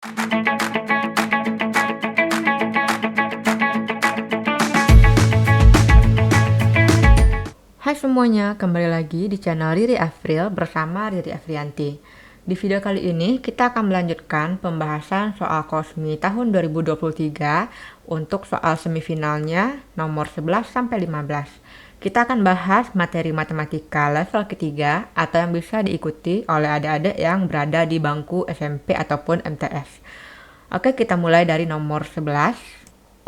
Hai semuanya, kembali lagi di channel Riri Afril bersama Riri Afrianti. Di video kali ini kita akan melanjutkan pembahasan soal Kosmi tahun 2023 untuk soal semifinalnya nomor 11 sampai 15. Kita akan bahas materi matematika level ketiga atau yang bisa diikuti oleh adik-adik yang berada di bangku SMP ataupun MTS. Oke, kita mulai dari nomor 11.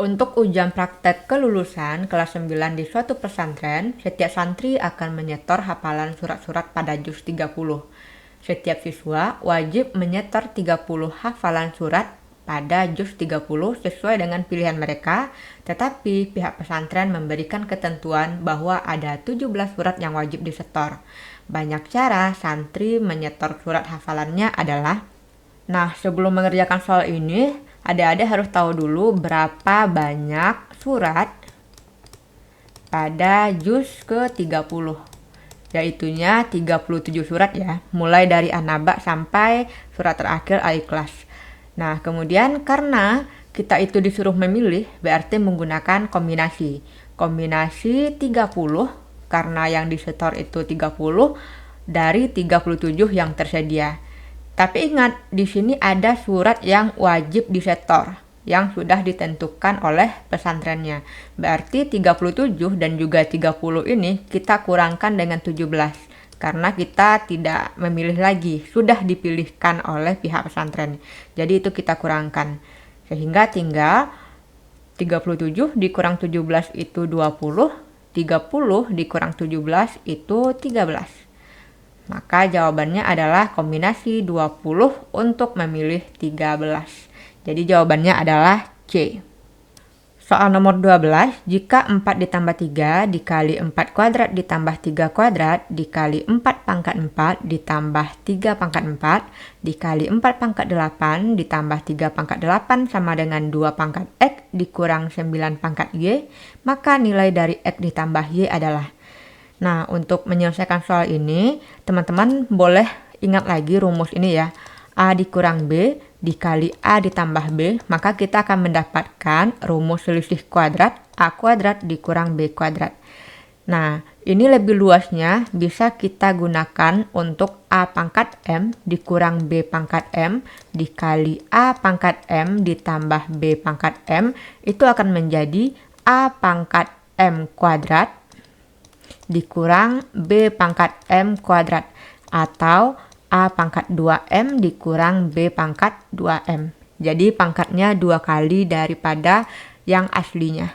Untuk ujian praktek kelulusan kelas 9 di suatu pesantren, setiap santri akan menyetor hafalan surat-surat pada juz 30. Setiap siswa wajib menyetor 30 hafalan surat pada juz 30 sesuai dengan pilihan mereka, tetapi pihak pesantren memberikan ketentuan bahwa ada 17 surat yang wajib disetor. Banyak cara santri menyetor surat hafalannya adalah: nah, sebelum mengerjakan soal ini, adik-adik harus tahu dulu berapa banyak surat pada juz ke-30. Yaitunya 37 surat ya, mulai dari An-Naba sampai surat terakhir Al-Ikhlas. Nah, kemudian karena kita itu disuruh memilih, berarti menggunakan kombinasi. Kombinasi 30, karena yang disetor itu 30 dari 37 yang tersedia. Tapi ingat, di sini ada surat yang wajib disetor, yang sudah ditentukan oleh pesantrennya. Berarti 37 dan juga 30 ini kita kurangkan dengan 17. Karena kita tidak memilih lagi, sudah dipilihkan oleh pihak pesantren. Jadi itu kita kurangkan. Sehingga tinggal 37 dikurang 17 itu 20, 30 dikurang 17 itu 13. Maka jawabannya adalah kombinasi 20 untuk memilih 13. Jadi jawabannya adalah C. Soal nomor 12, jika 4 ditambah 3 dikali 4 kuadrat ditambah 3 kuadrat dikali 4 pangkat 4 ditambah 3 pangkat 4 dikali 4 pangkat 8 ditambah 3 pangkat 8 sama dengan 2 pangkat X dikurang 9 pangkat Y, maka nilai dari X ditambah Y adalah. Nah, untuk menyelesaikan soal ini, teman-teman boleh ingat lagi rumus ini ya. A dikurang B dikali A ditambah B, maka kita akan mendapatkan rumus selisih kuadrat A kuadrat dikurang B kuadrat. Nah, ini lebih luasnya bisa kita gunakan untuk A pangkat M dikurang B pangkat M dikali A pangkat M ditambah B pangkat M, itu akan menjadi A pangkat M kuadrat dikurang B pangkat M kuadrat, atau A pangkat 2M dikurang B pangkat 2M. Jadi pangkatnya 2 kali daripada yang aslinya.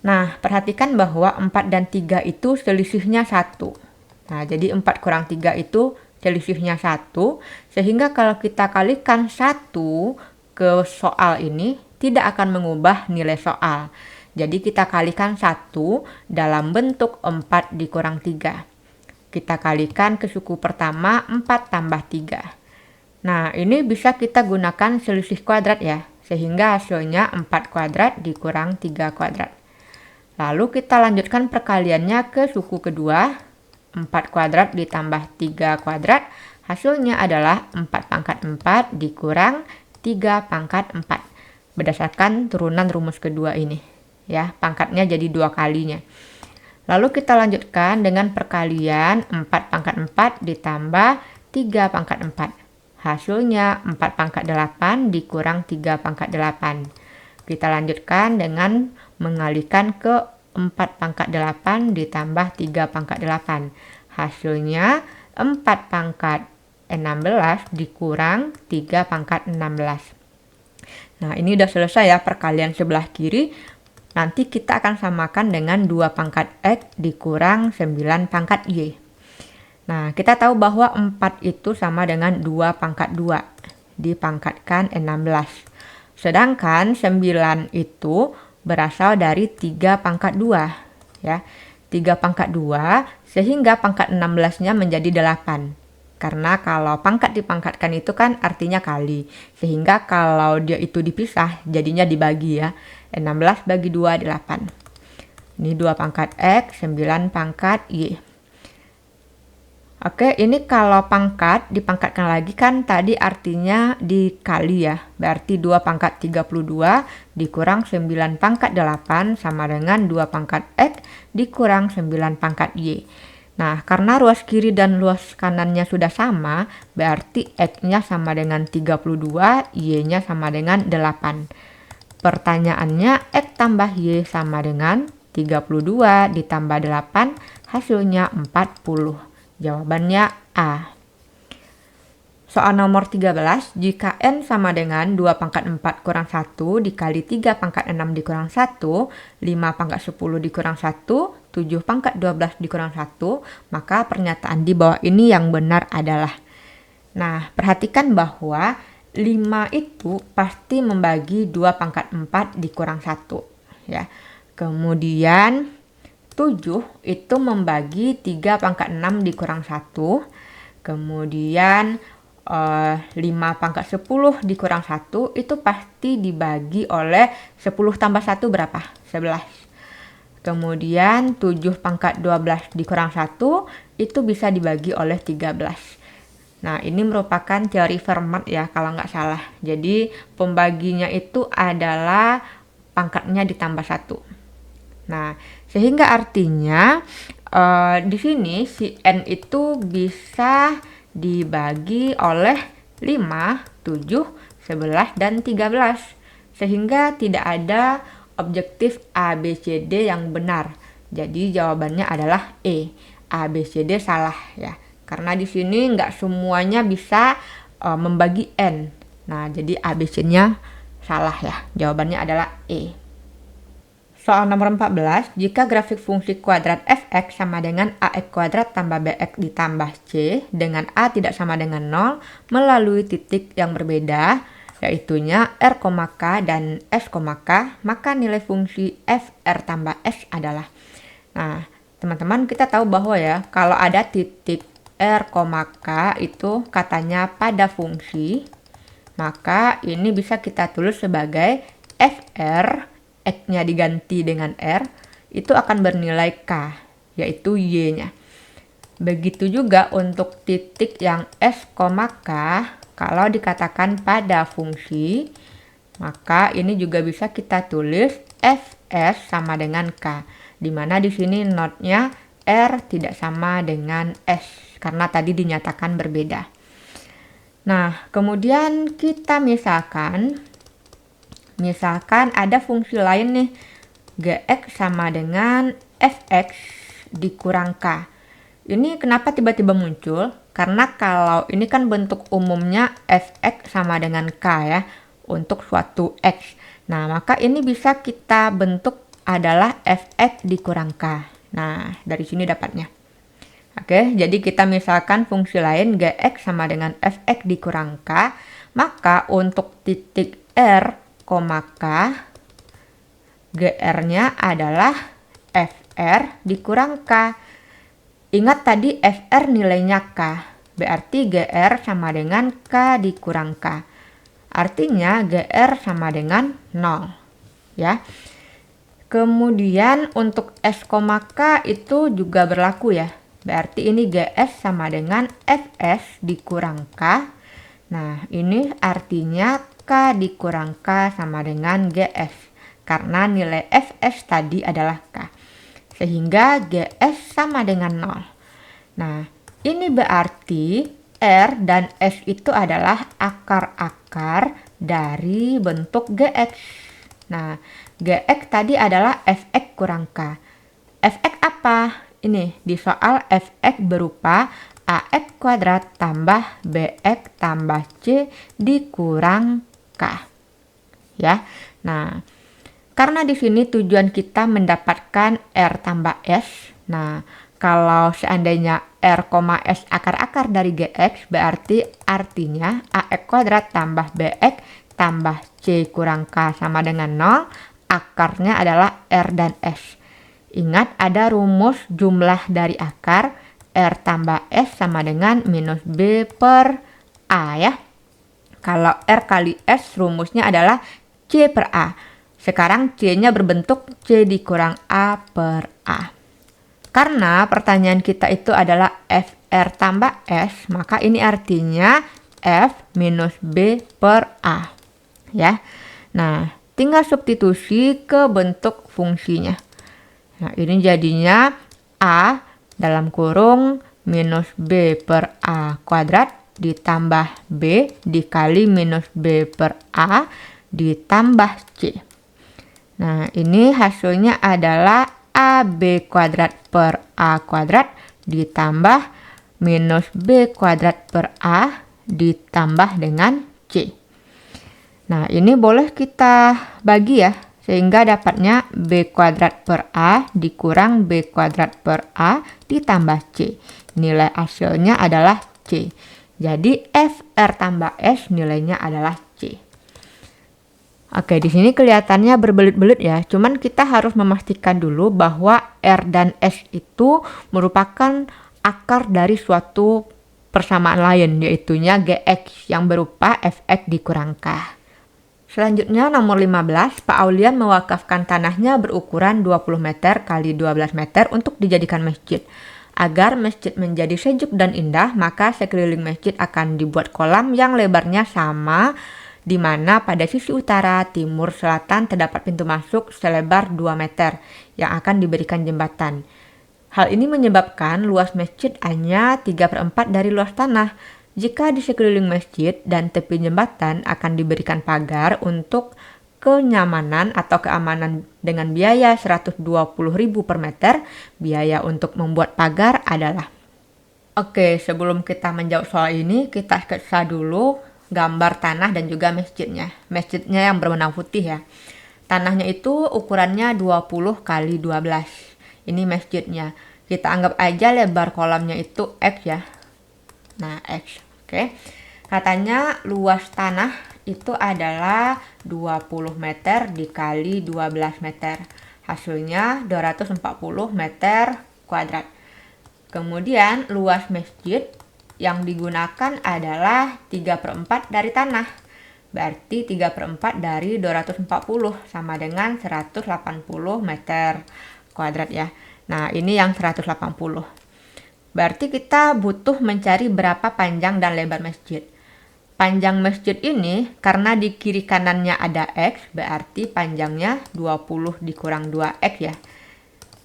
Nah, perhatikan bahwa 4 dan 3 itu selisihnya 1. Nah, jadi 4 kurang 3 itu selisihnya 1. Sehingga kalau kita kalikan 1 ke soal ini, tidak akan mengubah nilai soal. Jadi kita kalikan 1 dalam bentuk 4 dikurang 3. Kita kalikan ke suku pertama 4 tambah 3. Nah, ini bisa kita gunakan selisih kuadrat ya. Sehingga hasilnya 4 kuadrat dikurang 3 kuadrat. Lalu kita lanjutkan perkaliannya ke suku kedua. 4 kuadrat ditambah 3 kuadrat. Hasilnya adalah 4 pangkat 4 dikurang 3 pangkat 4. Berdasarkan turunan rumus kedua ini. Ya, pangkatnya jadi 2 kalinya. Lalu kita lanjutkan dengan perkalian 4 pangkat 4 ditambah 3 pangkat 4. Hasilnya 4 pangkat 8 dikurang 3 pangkat 8. Kita lanjutkan dengan mengalikan ke 4 pangkat 8 ditambah 3 pangkat 8. Hasilnya 4 pangkat 16 dikurang 3 pangkat 16. Nah, ini udah selesai ya perkalian sebelah kiri. Nanti kita akan samakan dengan 2 pangkat X dikurang 9 pangkat Y. Nah, kita tahu bahwa 4 itu sama dengan 2 pangkat 2. Dipangkatkan 16. Sedangkan 9 itu berasal dari 3 pangkat 2. Ya, 3 pangkat 2 sehingga pangkat 16-nya menjadi 8. Karena kalau pangkat dipangkatkan itu kan artinya kali. Sehingga kalau dia itu dipisah jadinya dibagi ya. 16 bagi 2 8. Ini 2 pangkat X, 9 pangkat Y. Oke, ini kalau pangkat, dipangkatkan lagi kan tadi artinya dikali ya. Berarti 2 pangkat 32 dikurang 9 pangkat 8 sama dengan 2 pangkat X dikurang 9 pangkat Y. Nah, karena ruas kiri dan ruas kanannya sudah sama, berarti X-nya sama dengan 32, Y-nya sama dengan 8. Pertanyaannya, X tambah Y sama dengan 32 ditambah 8, hasilnya 40. Jawabannya A. Soal nomor 13, jika N sama dengan 2 pangkat 4 kurang 1 dikali 3 pangkat 6 dikurang 1, 5 pangkat 10 dikurang 1, 7 pangkat 12 dikurang 1, maka pernyataan di bawah ini yang benar adalah. Nah, perhatikan bahwa 5 itu pasti membagi 2 pangkat 4 dikurang 1. Ya. Kemudian 7 itu membagi 3 pangkat 6 dikurang 1. Kemudian 5 pangkat 10 dikurang 1 itu pasti dibagi oleh 10 tambah 1 berapa? 11. Kemudian 7 pangkat 12 dikurang 1 itu bisa dibagi oleh 13. Nah, ini merupakan teori Fermat ya kalau nggak salah. Jadi pembaginya itu adalah pangkatnya ditambah 1. Nah, sehingga artinya di sini si N itu bisa dibagi oleh 5, 7, 11, dan 13. Sehingga tidak ada objektif A, B, C, D yang benar. Jadi jawabannya adalah E. A, B, C, D salah ya. Karena di sini nggak semuanya bisa membagi N. Nah, jadi A, B, C-nya salah ya. Jawabannya adalah E. Soal nomor 14, jika grafik fungsi kuadrat f(x) sama dengan ax kuadrat tambah bx ditambah c dengan a tidak sama dengan 0 melalui titik yang berbeda, yaitunya r, k dan s, k, maka nilai fungsi f r tambah s adalah. Nah, teman-teman kita tahu bahwa ya, kalau ada titik r, k itu katanya pada fungsi, maka ini bisa kita tulis sebagai fr, X-nya diganti dengan R, itu akan bernilai K, yaitu Y-nya. Begitu juga untuk titik yang S, K, kalau dikatakan pada fungsi, maka ini juga bisa kita tulis Fs sama dengan K, di mana di sini notnya R tidak sama dengan S, karena tadi dinyatakan berbeda. Nah, kemudian kita misalkan ada fungsi lain nih, Gx sama dengan Fx dikurang K. Ini kenapa tiba-tiba muncul? Karena kalau ini kan bentuk umumnya Fx sama dengan K ya, untuk suatu X. Nah, maka ini bisa kita bentuk adalah Fx dikurang K. Nah, dari sini dapatnya. Oke, jadi kita misalkan fungsi lain Gx sama dengan Fx dikurang K, maka untuk titik R, K, GR-nya adalah FR dikurang K. Ingat tadi FR nilainya K, berarti GR sama dengan K dikurang K. Artinya GR sama dengan 0. Ya. Kemudian untuk S, K itu juga berlaku ya. Berarti ini GS sama dengan FS dikurang K. Nah, ini artinya K dikurang K sama dengan GS, karena nilai Fs tadi adalah K. Sehingga GS sama dengan 0. Nah, ini berarti R dan S itu adalah akar-akar dari bentuk Gx. Nah, Gx tadi adalah Fx kurang K. Fx apa? Ini di soal Fx berupa ax kuadrat tambah bx tambah c dikurang K. Ya. Nah, karena di sini tujuan kita mendapatkan R tambah S. Nah, kalau seandainya R, S akar-akar dari Gx, berarti artinya ax kuadrat tambah bx tambah c kurang K sama dengan 0, akarnya adalah R dan S. Ingat ada rumus jumlah dari akar, R tambah S sama dengan minus B per A ya. Kalau R kali S rumusnya adalah C per A. Sekarang C-nya berbentuk C dikurang A per A. Karena pertanyaan kita itu adalah R tambah S, maka ini artinya F minus B per A. Ya. Nah, tinggal substitusi ke bentuk fungsinya. Nah, ini jadinya A dalam kurung minus B per A kuadrat ditambah B dikali minus B per A ditambah C. Nah, ini hasilnya adalah AB kuadrat per A kuadrat ditambah minus B kuadrat per A ditambah dengan C. Nah, ini boleh kita bagi ya, sehingga dapatnya B kuadrat per A dikurang B kuadrat per A ditambah C. Nilai hasilnya adalah C. Jadi F R tambah S nilainya adalah C. Oke, di sini kelihatannya berbelit-belit ya. Cuman kita harus memastikan dulu bahwa R dan S itu merupakan akar dari suatu persamaan lain, yaitunya Gx yang berupa Fx dikurang K. Selanjutnya nomor 15, Pak Aulian mewakafkan tanahnya berukuran 20 meter kali 12 meter untuk dijadikan masjid. Agar masjid menjadi sejuk dan indah, maka sekeliling masjid akan dibuat kolam yang lebarnya sama, di mana pada sisi utara, timur, selatan terdapat pintu masuk selebar 2 meter yang akan diberikan jembatan. Hal ini menyebabkan luas masjid hanya 3/4 dari luas tanah. Jika di sekeliling masjid dan tepi jembatan akan diberikan pagar untuk kenyamanan atau keamanan dengan biaya 120.000 per meter, biaya untuk membuat pagar adalah. Oke, sebelum kita menjawab soal ini, kita sketsa dulu gambar tanah dan juga masjidnya. Masjidnya yang berwarna putih ya. Tanahnya itu ukurannya 20 kali 12. Ini masjidnya. Kita anggap aja lebar kolamnya itu X ya. Nah, X. Oke, katanya luas tanah itu adalah 20 meter dikali 12 meter. Hasilnya 240 meter kuadrat. Kemudian luas masjid yang digunakan adalah 3/4 dari tanah. Berarti 3/4 dari 240 sama dengan 180 meter kuadrat ya. Nah, ini yang 180. Berarti kita butuh mencari berapa panjang dan lebar masjid. Panjang masjid ini karena di kiri kanannya ada X, berarti panjangnya 20 dikurang 2X ya.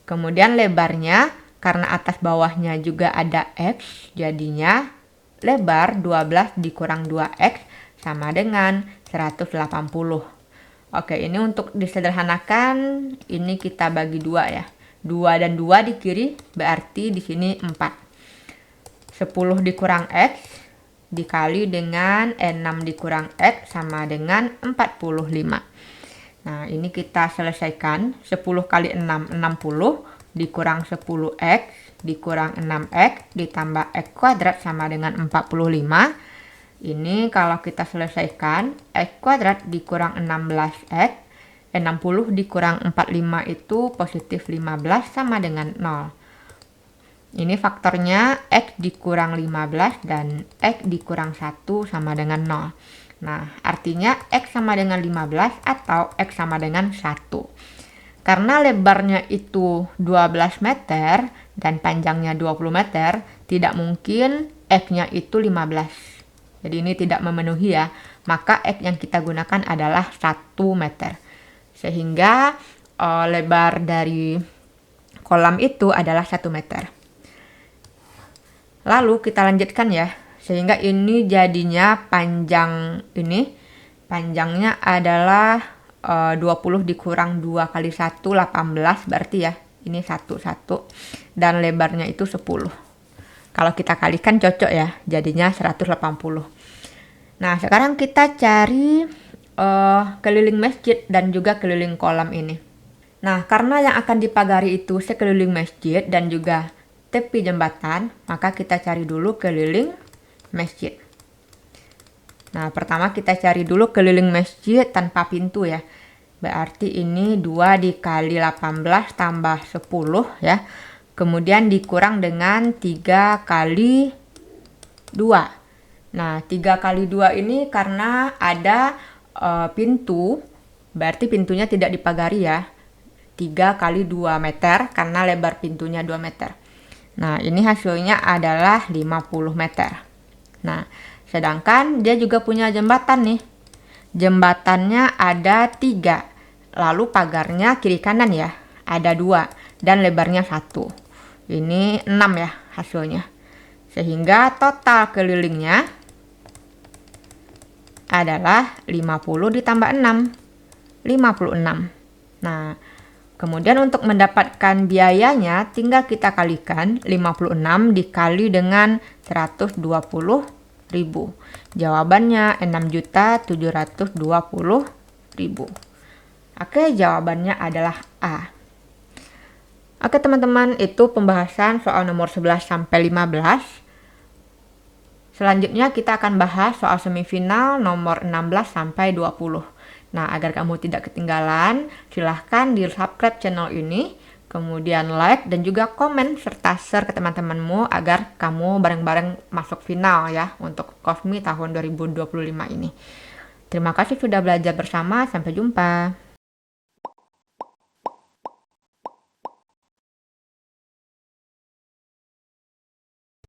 Kemudian lebarnya karena atas bawahnya juga ada X, jadinya lebar 12 dikurang 2X sama dengan 180. Oke, ini untuk disederhanakan, ini kita bagi 2 ya. 2 dan 2 di kiri, berarti di sini 4. 10 dikurang X dikali dengan 6 dikurang X sama dengan 45. Nah, ini kita selesaikan. 10 kali 6, 60 dikurang 10X dikurang 6X ditambah X kuadrat sama dengan 45. Ini kalau kita selesaikan, X kuadrat dikurang 16X, 60 dikurang 45 itu positif 15 sama dengan 0. Ini faktornya X dikurang 15 dan X dikurang 1 sama dengan 0. Nah, artinya X sama dengan 15 atau X sama dengan 1. Karena lebarnya itu 12 meter dan panjangnya 20 meter, tidak mungkin X-nya itu 15. Jadi ini tidak memenuhi ya. Maka X yang kita gunakan adalah 1 meter. Sehingga lebar dari kolam itu adalah 1 meter. Lalu kita lanjutkan ya, sehingga ini jadinya panjang ini, panjangnya adalah 20 dikurang 2 kali 1, 18 berarti ya, ini 1, dan lebarnya itu 10. Kalau kita kalikan cocok ya, jadinya 180. Nah, sekarang kita cari keliling masjid dan juga keliling kolam ini. Nah, karena yang akan dipagari itu sekeliling masjid dan juga tepi jembatan, maka kita cari dulu keliling masjid. Nah, pertama kita cari dulu keliling masjid tanpa pintu ya. Berarti ini 2 dikali 18 tambah 10 ya. Kemudian dikurang dengan 3 kali 2. Nah, 3 kali 2 ini karena ada pintu, berarti pintunya tidak dipagari ya. 3 kali 2 meter karena lebar pintunya 2 meter. Nah, ini hasilnya adalah 50 meter. Nah, sedangkan dia juga punya jembatan nih. Jembatannya ada 3. Lalu pagarnya kiri kanan ya, ada 2. Dan lebarnya 1. Ini 6 ya hasilnya. Sehingga total kelilingnya adalah 50 ditambah 6. 56. Nah, kemudian untuk mendapatkan biayanya tinggal kita kalikan 56 dikali dengan 120.000. Jawabannya 6.720.000. Oke, jawabannya adalah A. Oke teman-teman, itu pembahasan soal nomor 11 sampai 15. Selanjutnya kita akan bahas soal semifinal nomor 16 sampai 20. Nah, agar kamu tidak ketinggalan, silahkan di-subscribe channel ini, kemudian like dan juga komen serta share ke teman-temanmu agar kamu bareng-bareng masuk final ya untuk Cosmi tahun 2025 ini. Terima kasih sudah belajar bersama, sampai jumpa.